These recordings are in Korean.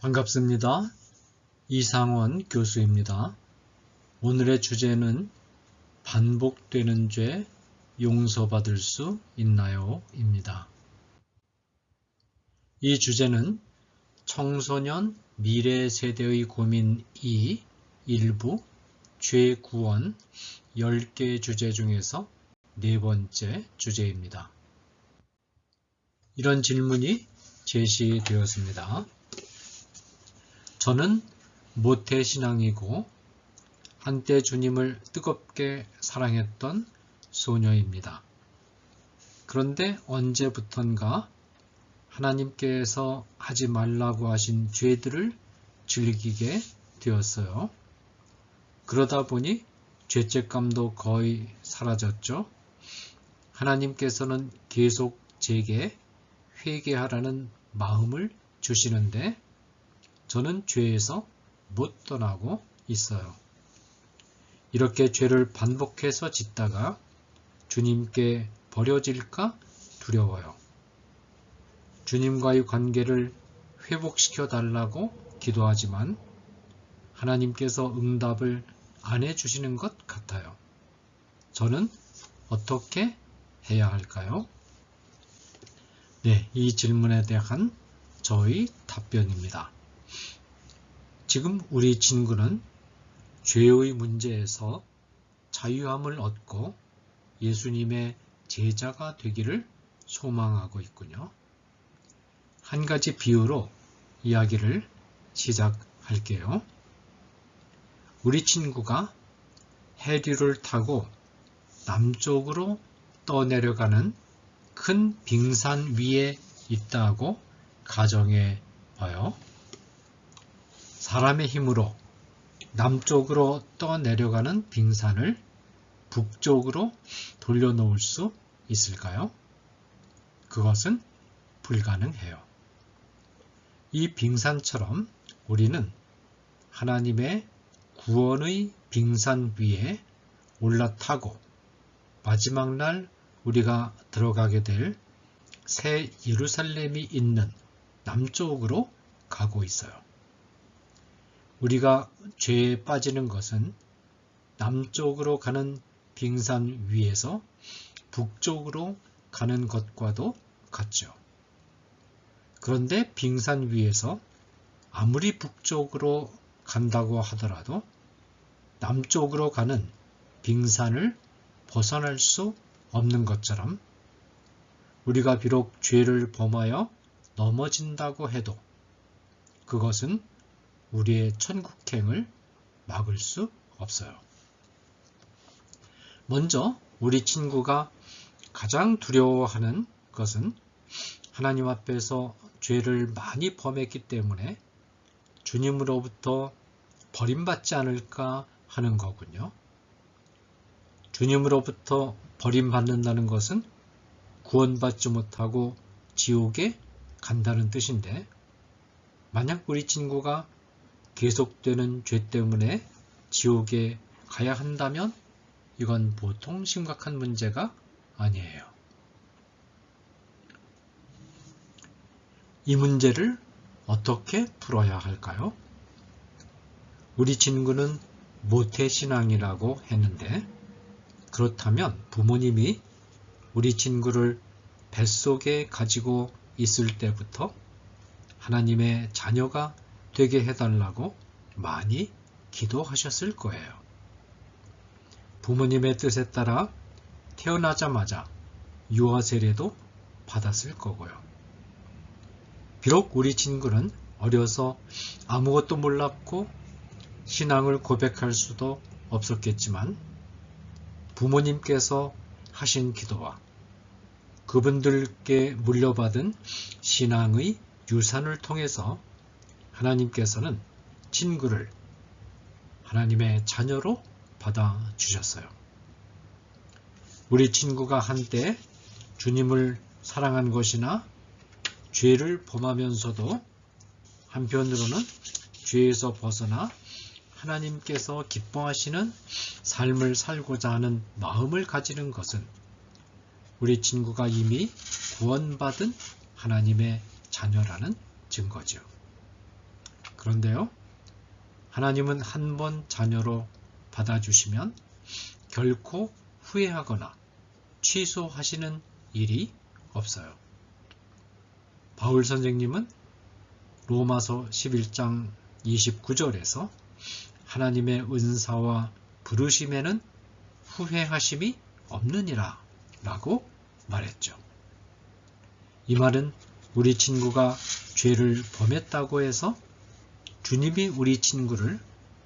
반갑습니다. 이상원 교수입니다. 오늘의 주제는 반복되는 죄 용서받을 수 있나요? 입니다. 이 주제는 청소년 미래 세대의 고민 2 일부 죄 구원 10개 주제 중에서 네 번째 주제입니다. 이런 질문이 제시되었습니다. 저는 모태신앙이고 한때 주님을 뜨겁게 사랑했던 소녀입니다. 그런데 언제부턴가 하나님께서 하지 말라고 하신 죄들을 즐기게 되었어요. 그러다 보니 죄책감도 거의 사라졌죠. 하나님께서는 계속 제게 회개하라는 마음을 주시는데 저는 죄에서 못 떠나고 있어요. 이렇게 죄를 반복해서 짓다가 주님께 버려질까 두려워요. 주님과의 관계를 회복시켜 달라고 기도하지만 하나님께서 응답을 안 해주시는 것 같아요. 저는 어떻게 해야 할까요? 네, 이 질문에 대한 저의 답변입니다. 지금 우리 친구는 죄의 문제에서 자유함을 얻고 예수님의 제자가 되기를 소망하고 있군요. 한 가지 비유로 이야기를 시작할게요. 우리 친구가 해류를 타고 남쪽으로 떠내려가는 큰 빙산 위에 있다고 가정해 봐요. 사람의 힘으로 남쪽으로 떠내려가는 빙산을 북쪽으로 돌려놓을 수 있을까요? 그것은 불가능해요. 이 빙산처럼 우리는 하나님의 구원의 빙산 위에 올라타고 마지막 날 우리가 들어가게 될 새 예루살렘이 있는 남쪽으로 가고 있어요. 우리가 죄에 빠지는 것은 남쪽으로 가는 빙산 위에서 북쪽으로 가는 것과도 같죠. 그런데 빙산 위에서 아무리 북쪽으로 간다고 하더라도 남쪽으로 가는 빙산을 벗어날 수 없는 것처럼 우리가 비록 죄를 범하여 넘어진다고 해도 그것은 우리의 천국행을 막을 수 없어요. 먼저 우리 친구가 가장 두려워하는 것은 하나님 앞에서 죄를 많이 범했기 때문에 주님으로부터 버림받지 않을까 하는 거군요. 주님으로부터 버림받는다는 것은 구원받지 못하고 지옥에 간다는 뜻인데 만약 우리 친구가 계속되는 죄 때문에 지옥에 가야 한다면 이건 보통 심각한 문제가 아니에요. 이 문제를 어떻게 풀어야 할까요? 우리 친구는 모태신앙이라고 했는데 그렇다면 부모님이 우리 친구를 뱃속에 가지고 있을 때부터 하나님의 자녀가 되게 해달라고 많이 기도하셨을 거예요. 부모님의 뜻에 따라 태어나자마자 유아 세례도 받았을 거고요. 비록 우리 친구는 어려서 아무것도 몰랐고 신앙을 고백할 수도 없었겠지만 부모님께서 하신 기도와 그분들께 물려받은 신앙의 유산을 통해서 하나님께서는 친구를 하나님의 자녀로 받아주셨어요. 우리 친구가 한때 주님을 사랑한 것이나 죄를 범하면서도 한편으로는 죄에서 벗어나 하나님께서 기뻐하시는 삶을 살고자 하는 마음을 가지는 것은 우리 친구가 이미 구원받은 하나님의 자녀라는 증거죠. 그런데요, 하나님은 한 번 자녀로 받아주시면 결코 후회하거나 취소하시는 일이 없어요. 바울 선생님은 로마서 11장 29절에서 하나님의 은사와 부르심에는 후회하심이 없느니라 라고 말했죠. 이 말은 우리 친구가 죄를 범했다고 해서 주님이 우리 친구를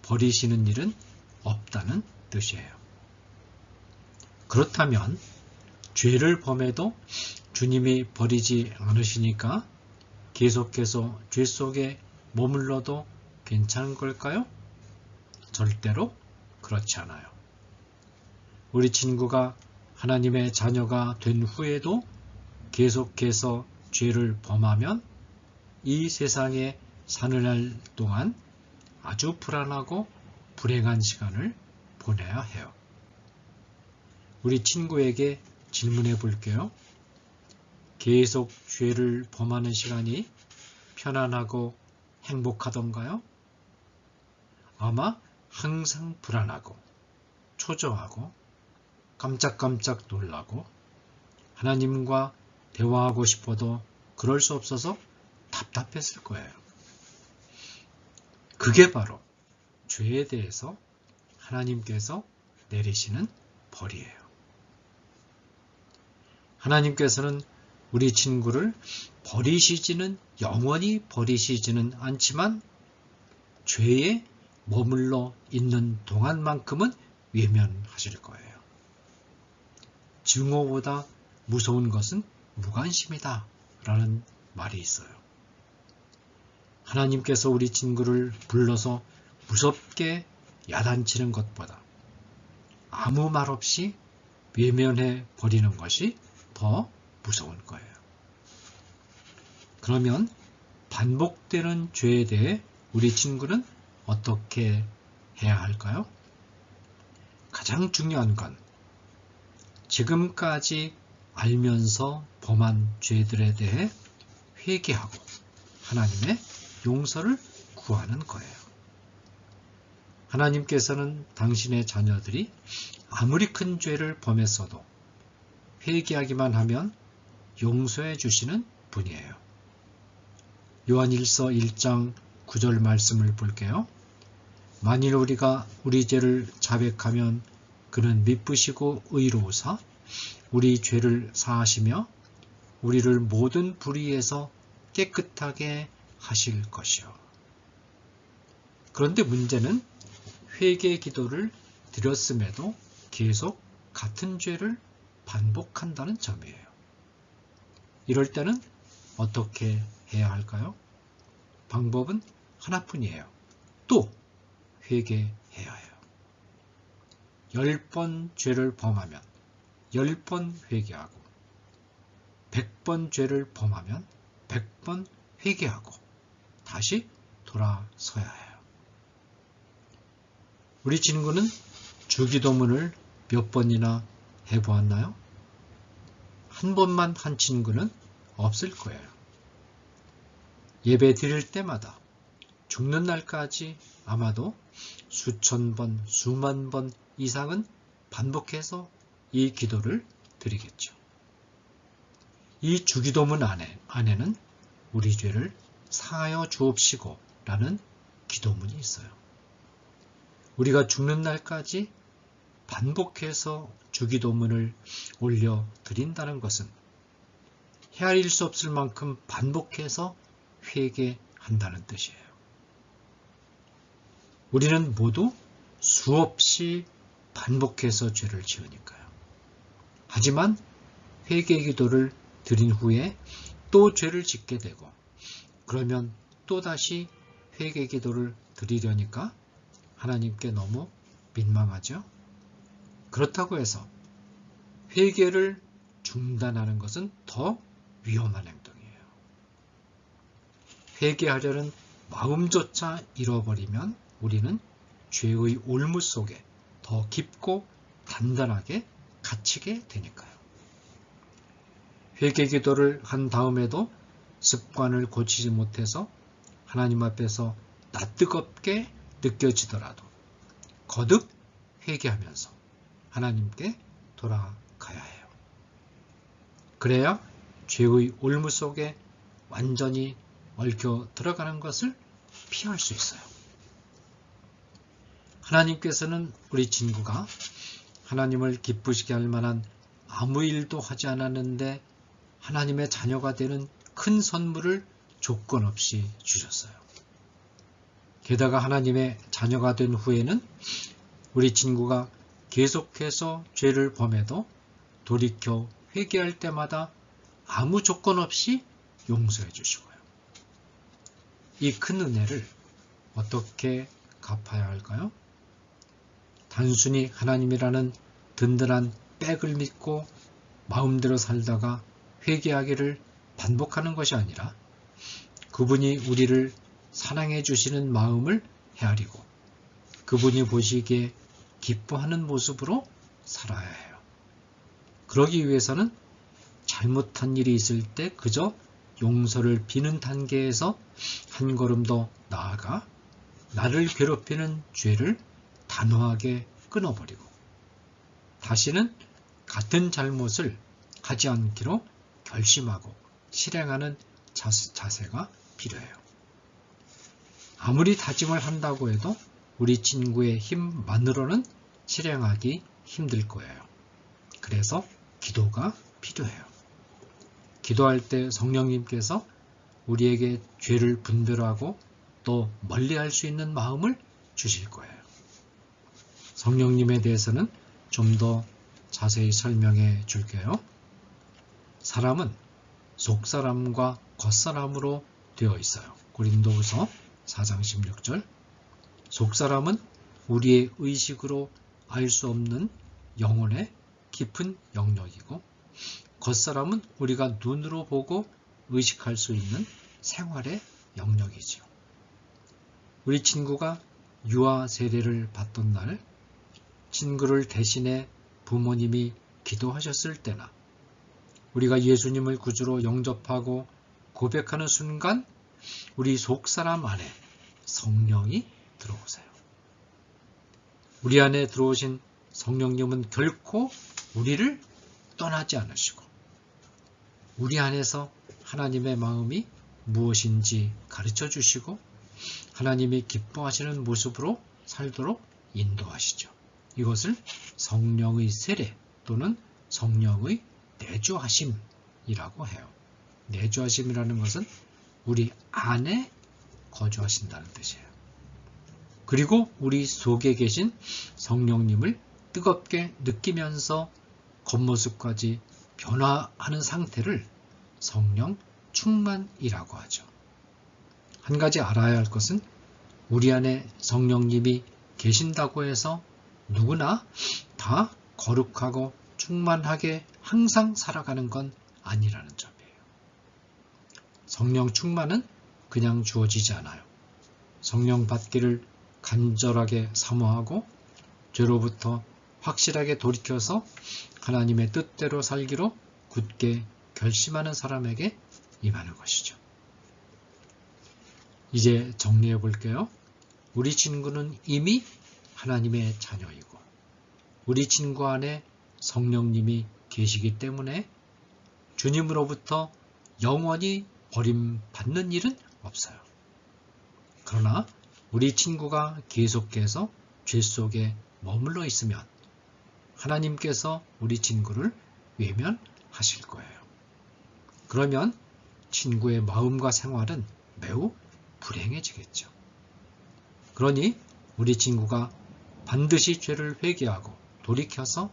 버리시는 일은 없다는 뜻이에요. 그렇다면 죄를 범해도 주님이 버리지 않으시니까 계속해서 죄 속에 머물러도 괜찮은 걸까요? 절대로 그렇지 않아요. 우리 친구가 하나님의 자녀가 된 후에도 계속해서 죄를 범하면 이 세상에 사는 날 동안 아주 불안하고 불행한 시간을 보내야 해요. 우리 친구에게 질문해 볼게요. 계속 죄를 범하는 시간이 편안하고 행복하던가요? 아마 항상 불안하고 초조하고 깜짝깜짝 놀라고 하나님과 대화하고 싶어도 그럴 수 없어서 답답했을 거예요. 그게 바로 죄에 대해서 하나님께서 내리시는 벌이에요. 하나님께서는 우리 친구를 영원히 버리시지는 않지만 죄에 머물러 있는 동안만큼은 외면하실 거예요. 증오보다 무서운 것은 무관심이다 라는 말이 있어요. 하나님께서 우리 친구를 불러서 무섭게 야단치는 것보다 아무 말 없이 외면해 버리는 것이 더 무서운 거예요. 그러면 반복되는 죄에 대해 우리 친구는 어떻게 해야 할까요? 가장 중요한 건 지금까지 알면서 범한 죄들에 대해 회개하고 하나님의 용서를 구하는 거예요. 하나님께서는 당신의 자녀들이 아무리 큰 죄를 범했어도 회개하기만 하면 용서해 주시는 분이에요. 요한일서 1장 9절 말씀을 볼게요. 만일 우리가 우리 죄를 자백하면 그는 미쁘시고 의로우사 우리 죄를 사하시며 우리를 모든 불의에서 깨끗하게 하실 것이요. 그런데 문제는 회개 기도를 드렸음에도 계속 같은 죄를 반복한다는 점이에요. 이럴 때는 어떻게 해야 할까요? 방법은 하나뿐이에요. 또 회개해야 해요. 10번 죄를 범하면 10번 회개하고 100번 죄를 범하면 100번 회개하고 다시 돌아서야 해요. 우리 친구는 주기도문을 몇 번이나 해보았나요? 한 번만 한 친구는 없을 거예요. 예배 드릴 때마다 죽는 날까지 아마도 수천 번, 수만 번 이상은 반복해서 이 기도를 드리겠죠. 이 주기도문 안에는 우리 죄를 사하여 주옵시고 라는 기도문이 있어요. 우리가 죽는 날까지 반복해서 주기도문을 올려드린다는 것은 헤아릴 수 없을 만큼 반복해서 회개한다는 뜻이에요. 우리는 모두 수없이 반복해서 죄를 지으니까요. 하지만 회개 기도를 드린 후에 또 죄를 짓게 되고 그러면 또다시 회개 기도를 드리려니까 하나님께 너무 민망하죠. 그렇다고 해서 회개를 중단하는 것은 더 위험한 행동이에요. 회개하려는 마음조차 잃어버리면 우리는 죄의 올무 속에 더 깊고 단단하게 갇히게 되니까요. 회개 기도를 한 다음에도 습관을 고치지 못해서 하나님 앞에서 낯뜨겁게 느껴지더라도 거듭 회개하면서 하나님께 돌아가야 해요. 그래야 죄의 올무 속에 완전히 얽혀 들어가는 것을 피할 수 있어요. 하나님께서는 우리 친구가 하나님을 기쁘시게 할 만한 아무 일도 하지 않았는데 하나님의 자녀가 되는 큰 선물을 조건 없이 주셨어요. 게다가 하나님의 자녀가 된 후에는 우리 친구가 계속해서 죄를 범해도 돌이켜 회개할 때마다 아무 조건 없이 용서해 주시고요. 이 큰 은혜를 어떻게 갚아야 할까요? 단순히 하나님이라는 든든한 백을 믿고 마음대로 살다가 회개하기를 반복하는 것이 아니라 그분이 우리를 사랑해 주시는 마음을 헤아리고 그분이 보시기에 기뻐하는 모습으로 살아야 해요. 그러기 위해서는 잘못한 일이 있을 때 그저 용서를 비는 단계에서 한 걸음 더 나아가 나를 괴롭히는 죄를 단호하게 끊어버리고 다시는 같은 잘못을 하지 않기로 결심하고 실행하는 자세가 필요해요. 아무리 다짐을 한다고 해도 우리 친구의 힘만으로는 실행하기 힘들 거예요. 그래서 기도가 필요해요. 기도할 때 성령님께서 우리에게 죄를 분별하고 또 멀리할 수 있는 마음을 주실 거예요. 성령님에 대해서는 좀 더 자세히 설명해 줄게요. 사람은 속사람과 겉사람으로 되어 있어요. 고린도후서 4장 16절. 속사람은 우리의 의식으로 알 수 없는 영혼의 깊은 영역이고 겉사람은 우리가 눈으로 보고 의식할 수 있는 생활의 영역이지요. 우리 친구가 유아 세례를 받던 날 친구를 대신해 부모님이 기도하셨을 때나 우리가 예수님을 구주로 영접하고 고백하는 순간 우리 속사람 안에 성령이 들어오세요. 우리 안에 들어오신 성령님은 결코 우리를 떠나지 않으시고 우리 안에서 하나님의 마음이 무엇인지 가르쳐 주시고 하나님이 기뻐하시는 모습으로 살도록 인도하시죠. 이것을 성령의 세례 또는 성령의 내주하심이라고 해요. 내주하심이라는 것은 우리 안에 거주하신다는 뜻이에요. 그리고 우리 속에 계신 성령님을 뜨겁게 느끼면서 겉모습까지 변화하는 상태를 성령 충만이라고 하죠. 한 가지 알아야 할 것은 우리 안에 성령님이 계신다고 해서 누구나 다 거룩하고 충만하게 항상 살아가는 건 아니라는 점이에요. 성령 충만은 그냥 주어지지 않아요. 성령 받기를 간절하게 사모하고 죄로부터 확실하게 돌이켜서 하나님의 뜻대로 살기로 굳게 결심하는 사람에게 임하는 것이죠. 이제 정리해 볼게요. 우리 친구는 이미 하나님의 자녀이고 우리 친구 안에 성령님이 계시기 때문에 주님으로부터 영원히 버림받는 일은 없어요. 그러나 우리 친구가 계속해서 죄 속에 머물러 있으면 하나님께서 우리 친구를 외면하실 거예요. 그러면 친구의 마음과 생활은 매우 불행해지겠죠. 그러니 우리 친구가 반드시 죄를 회개하고 돌이켜서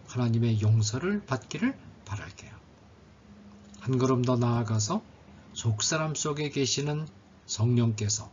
하나님의 용서를 받기를 바랄게요. 한 걸음 더 나아가서 속사람 속에 계시는 성령께서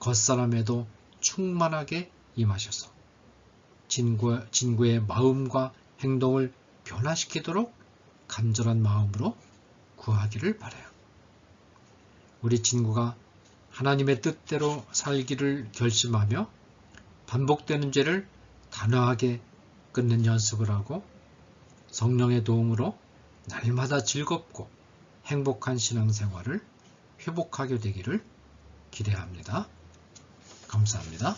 겉사람에도 충만하게 임하셔서 친구의 마음과 행동을 변화시키도록 간절한 마음으로 구하기를 바라요. 우리 친구가 하나님의 뜻대로 살기를 결심하며 반복되는 죄를 단호하게 끊는 연습을 하고 성령의 도움으로 날마다 즐겁고 행복한 신앙생활을 회복하게 되기를 기대합니다. 감사합니다.